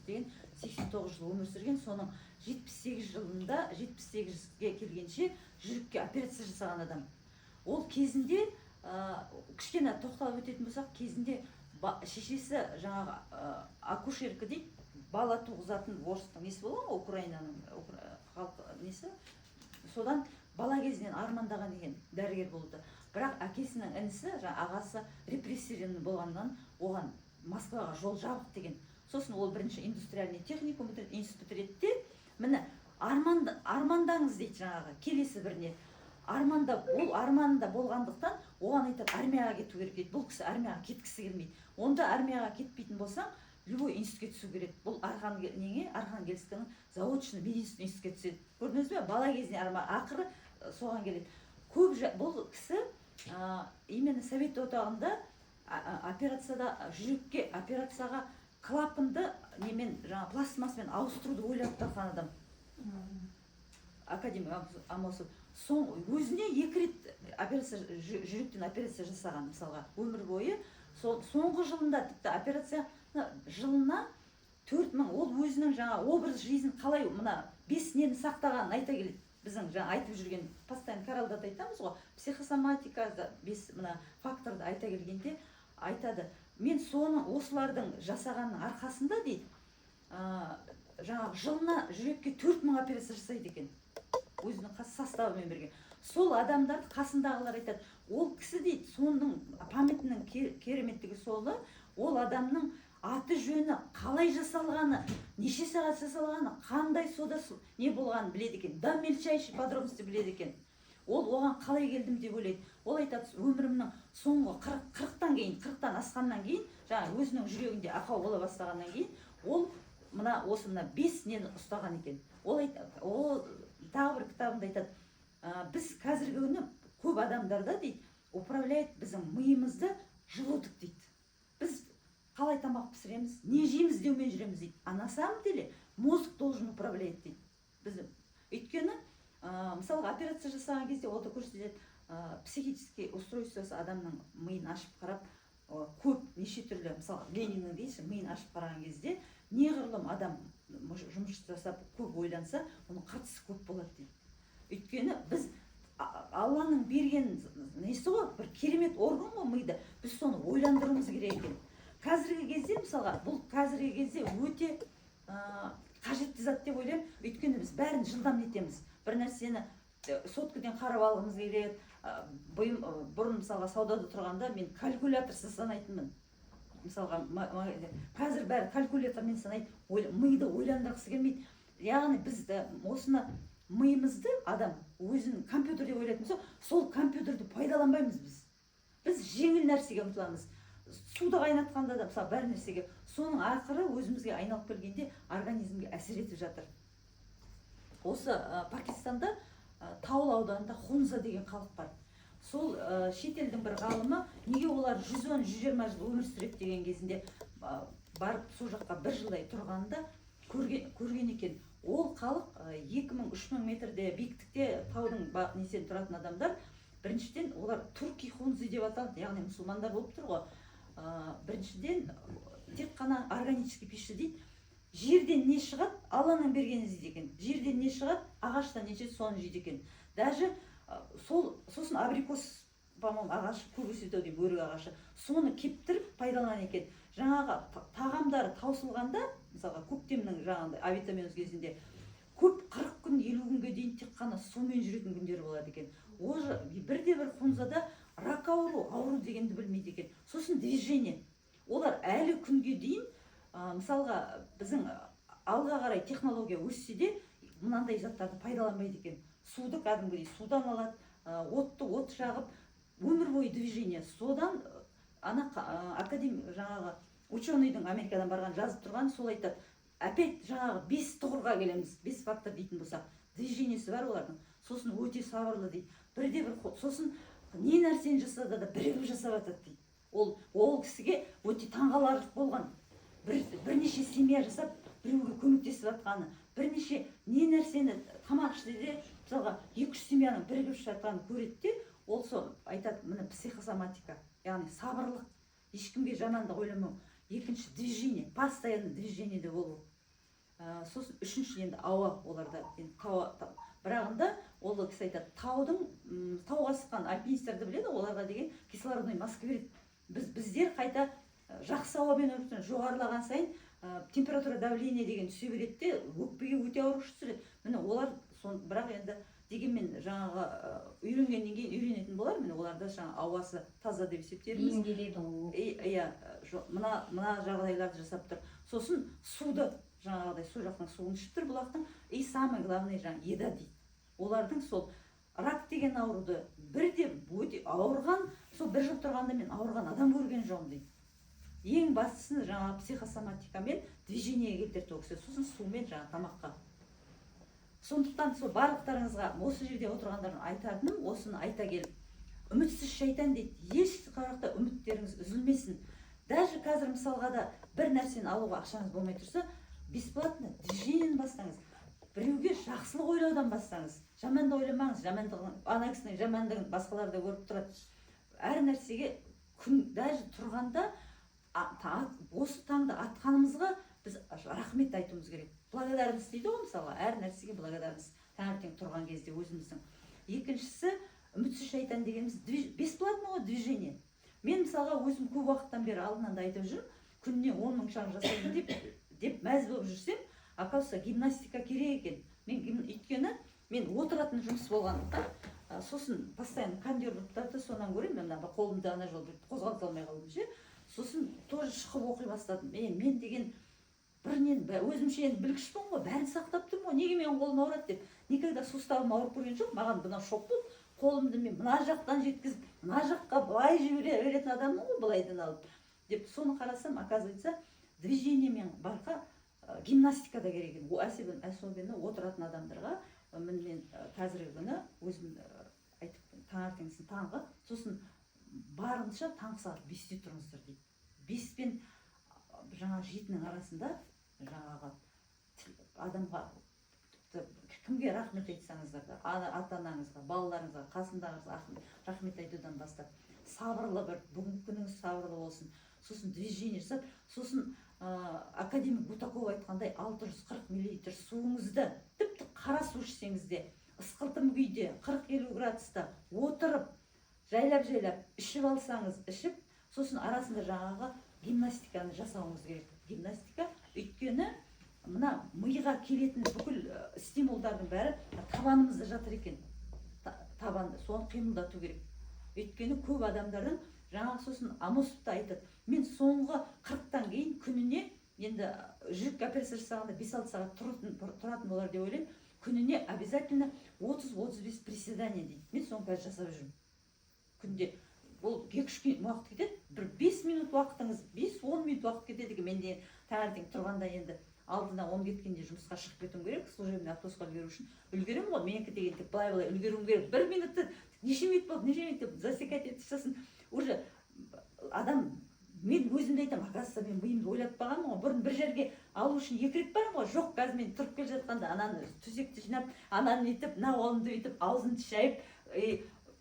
деген 89 жыл өмір сүрген, соның 78 жылында 78-ге келгенше жүрекке операция жасаған адам. Ол кезінде кішкене тоқталып өтетін болсақ, кезінде шешесі жаңағы акушерка дейді, бала туғызатын орыстың несі болған ғой, Украинаның халқы несі. Содан бала кезінен армандаған деген дәрігер болды. Бірақ әкесінің інісі, ағасы репрессированный болғаннан оған Москваға жол жабық деген. Сосын ол бірінші индустриальный техникум институт бітіреді де, міне армандаңыз дейді жаңағы келесі біріне. Ол арманында болғандықтан оған айтады армияға кету керек дейді. Бұл кісі армияға кеткісі келмейді. Онда армияға кетпейтін болсаң, любой институтқа түсу керек. Бұл Архангельскінің заочный медицинский институтқа түседі. Көрдіңіз бе? Бала кезінен ақыры соған келеді. Бұл кісі именно Совет одағында операцияда жүрекке операцияға клапанды немен пластмассамен ауыстыруды ойлап тапқан адам. Академик Амосов. Өзіне 2 рет жүректен операция жасаған, мысалға, өмір бойы. Соңғы жылында тіпті операция жылына 4000, ол өзінің образ жизнь қалай 5 нені сақтағанын айта келеді. Біздің айтып жүрген, постоянно коралдарды айтамыз ғой, психосоматика 5 факторды айта келгенде айтады. Мен осылардың жасағанның арқасында дейді, жылына жүрекке 4000 операция жасайды екен. Өзінің составымен бірге. Сол адамдарды қасындағылар айтады. Ол кісі дейді, соның памятінің кереметтігі солы, ол адамның аты жөні, қалай жасалғаны, неше сағат жасалғаны, қандай сода не болғанын біледі екен. До мельчайшей подробности біледі екен. Ол оған қалай келдім деп ойлайды. Ол айтады, өмірімнің соңғы 40-тан кейін, 40-тан асқаннан кейін, өзінің жүрегінде ақау бола бастағаннан кейін, ол осы 5 нені ұстаған екен. Ол тағы бір кітабында айтады, біз қазіргі күні көп адамдарда дейді, управляет біздің миымызды желудок дейді. Біз қалай тамақ пісіреміз, не жейміз деумен жүреміз дейді. А на самом деле мозг должен управлять дейді. Біздің өйткені мысалға операция жасаған кезде олда көрсетеді, психический устройствосы адамның миын ашып қарап, көп неше түрлі, мысалы Лениннің дейсі, миын ашып қараған кезде неғұрлым адам жұмыс жасап көп ойланса, оның қатысы көп болады дейді. Өйткені біз Алланың берген несі ғой, бір керемет орган ғой мида, біз соны ойландыруымыз керек екен. Қазіргі кезде, мысалға, бұл қазіргі кезде өте қажетті зат деп ойлаймын, өйткені біз бәрін жылдам нетеміз. Бір нәрсені соткіден қарап алғымыз керек. Бұрын мысалға саудада тұрғанда мен калькуляторсыз санайтынмын. Мысалға, қазір бәрі калькулятормен санайды, миды ойландырғысы келмейді. Яғни біз осыны миымызды адам өзін компьютерде ойлайтын болса, сол компьютерді пайдаланбаймыз біз. Біз жеңіл нәрсеге ұмтыламыз. Суды қайнатқанда да, мысалы, бәр нәрсеге, соның ақыры өзімізге айналып келгенде организмге әсер етіп жатыр. Осы Пакистанда Таул ауданында Хунза деген халық бар. Сол шетелдің бір ғалымы, неге олар 110-120 жыл өмір сүреді деген кезінде барып сол жаққа бір жылдай тұрғанда көрген екен. Ол халық 2000-3000 метрде биіктікте таудың несен тұратын адамдар. Біріншіден олар турки хунзи деп аталды, яғни мұсылмандар болып тұр ғой. Біріншіден тек қана органический пища дейді. Жерден не шығады, Алланың бергені іздейді екен. Жерден не шығады, ағаштан не жетеді, соны жейді екен. Даже сосын абрикос, по-моему, ағашы көп өседі деп, өрік ағашы. Соны кептіріп пайдаланған екен. Жаңағы тағамдары таусылғанда, мысалға көктемнің жаңағындай авитаминоз кезінде көп 40 күн, 50 күнге дейін тек қана сумен жүретін күндері болады екен. Бірде-бір Хунзада рак ауру дегенді білмейді екен. Сосын движение. Олар әлі күнге дейін, мысалға, біздің алға қарай технология өссе де, мынандай заттарды пайдаланбайды екен. Суды кәдімгідей судан алады, от жағып, өмір бойы движение. Содан академик жаңағы ученыйдың Америкадан барған жазып тұрған сол айтады. Опять жаңағы 5 тұғырға келеміз, 5 фактор дейтін болсақ, движениесі бар олардың. Сосын өте сабырлы дейді. Бірде-бір, сосын не нәрсені жасады да бірігіп жасап атады дейді. Ол кісіге өте таңғаларлық болған. Бірнеше семья жасап, біреуге көмектесіп жатқаны, бірнеше не нәрсені тамақ ішті де, мысалға 2-3 семьяның бірігіп жатқанын көреді де, ол сол айтады, міне психосоматика, яғни сабырлық, ешкімге жамандық ойламау. екінші движение, постоянно движениеде болу. Сосын үшінші енді ауа, оларда енді бірағында ол кісі айтады, тауға шыққан альпинистерді біледі, оларға деген кислородный маска береді. Біздер қайта жақсы ауамен өмір жоғарылаған сайын температура давление деген түсе береді де, өкпеге өте ауыр күш түсіреді. Міне олар бірақ енді дегенмен жаңағы үйренгеннен кейін үйренетін болар. Міне оларда жаңа ауасы таза деп есептейміз. Емделеді ол. Иә, мына жағдайларды жасап тұр. Сосын суды, жаңағыдай су жақтың суын ішіп тұр бұлақтың. И самое главное жаңа еда дейді. Олардың сол рак деген ауруды бірде өте ауырған, сол бір жыл тұрғанда мен ауырған адам көрген жоқпын дейді. Ең бастысы жаңа психосоматикамен движениеге келтірді ол кісі. Сосын сумен жаңа тамаққа. Сондықтан сол барлықтарыңызға осы жерде отырғандардың айтатыным, осыны айта келіп, үмітсіз шайтан дейді, еш қарақта үміттеріңіз үзілмесін. Даже қазір мысалға да бір нәрсені алуға ақшаңыз болмай тұрса, бесплатно движениені бастаңыз. Біреуге жақсылық ойлаудан бастаңыз. Жаманды ойламаңыз, ана кісінің жамандығын басқалар да көріп тұрады. Әр нәрсеге даже тұрғанда осы таңда атқанымызға біз рахмет айтуымыз керек. Благодарность дейді ғой, мысалға, әр нәрсеге благодарность. Таңертең тұрған кезде өзіміздің. Екіншісі, үмітсіз шайтан дегеніміз бесплатно движение. Мен мысалға өзім көп уақыттан бері алдынан да айтып жүрмін, күніне 10 000 шаг жасаймын деп мәз болып жүрсем, оказывается, гимнастика керек екен. Өйткені мен отыратын жұмыс болғандықтан, сосын постоянно кондерлықтарды сонан көремін, мен қолымда ана жол қозғалып алмай қалдым ше. Сосын тоже шығып оқи бастадым. Мен деген бірінен өзімше енді білгішпін ғой, бәрін сақтап тұрмын ғой, неге менің қолым ауырады деп. Никогда суставым ауырып көрген жоқ, маған бұна шок болды. Қолымды мен мына жақтан жеткізіп, мына жаққа былай жібере беретін адаммын ғой, былайдан алып. Деп соны қарасам, оказывается, движениемен барқа гимнастика да керек екен. Особенно отыратын адамдарға мен қазіргі күні өзім айтып таңертеңгісін таңғы, сосын барынша таңғы сағат 5-те тұрыңыздар дейді. 5 пен жаңа 7-нің арасында жаңағы адамға кімге рахмет айтсаңыздар да, ата-анаңызға, балаларыңызға, қасындағыңызға рахмет айтудан бастап, сабырлы бір, бүгінгі күніңіз сабырлы болсын. Сосын движение жасап, сосын академик Бутаков айтқандай 640 мл суыңызды, тіпті қара су ішсеңіз де, ысқылтым күйде 40-50 градуста отырып, жайлап ішіп алсаңыз, ішіп, сосын арасында жаңағы гимнастиканы жасауыңыз керек. Гимнастика өйткені мына миға келетін бүкіл стимулдардың бәрі табанымызда жатыр екен. Табанды, соны қимылдату керек. Өйткені көп адамдардың жаңағы сосын Амосов та айтады, мен соңғы 40-тан кейін күніне, енді жүрек операция жасағанда 5-6 сағат тұратын болар деп ойлаймын, күніне обязательно 30-35 приседания дейді. Мен соны қазір жасап жүрмін. Күнде ол 2-3 уақыт кетеді, бір 5 минут уақытыңыз, 5-10 минут уақыт кетеді екен. Мен де таңертең тұрғанда енді алдына 10 кеткенде жұмысқа шығып кетуім керек, служебный автобусқа үлгеру үшін. Үлгеремін ғой, менікі деген тек былай үлгеруім керек. 1 минутты неше минут болды, неше минут деп засекать етіп сосын уже адам, мен өзімде айтамын, оказывается, мен миымды ойлап бағамын ғой, бұрын бір жерге алу үшін 2 рет барам ғой, жоқ, қазір мен тұрып келе жатқанда ананы төсекті жинап, ананы етіп, мына қолымды өйтіп, аузымды шайып,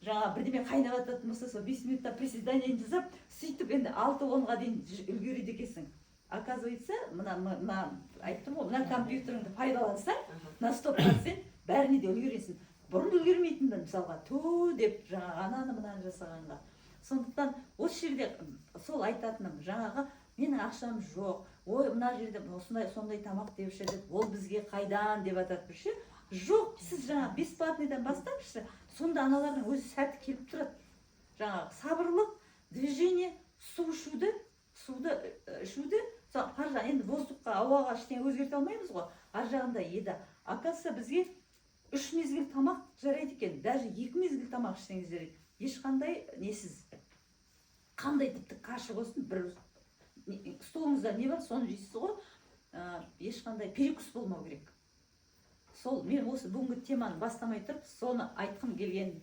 жаңа бірдеме қайнап жататын болса, сол 5 минутта приседание жасап, сөйтіп енді 6-10-ға дейін үлгереді екенсің. Оказывается, мына айттым ғой, мына компьютеріңді пайдалансаң, на 100% бәріне де үлгересің. Бұрын үлгермейтінмін, мысалға, ту деп жаңағы ананы мынаны жасағанға. Сондықтан осы жерде сол айтатыным, жаңағы менің ақшам жоқ, ой, мына жерде сондай тамақ деп ішеді, ол бізге қайдан деп атады бірше. Жоқ, сіз жаңа бесплатныйдан бастаңызшы, сонда аналардың өзі сәті келіп тұрады. Жаңағы сабырлық, движение, суды ішуді, енді воздухқа, ауаға ештеңе өзгерте алмаймыз ғой, ар жағында еда. Оказывается, бізге 3 мезгіл тамақ жарайды екен, даже 2 мезгіл тамақ ішсеңіз жарайды. Ешқандай несіз, қандай тіпті каша болсын, бір столыңызда не бар, соны жейсіз ғой, ешқандай перекус болмау керек. Сол, мен осы бүгінгі теманы бастамай тұрып, соны айтқым келген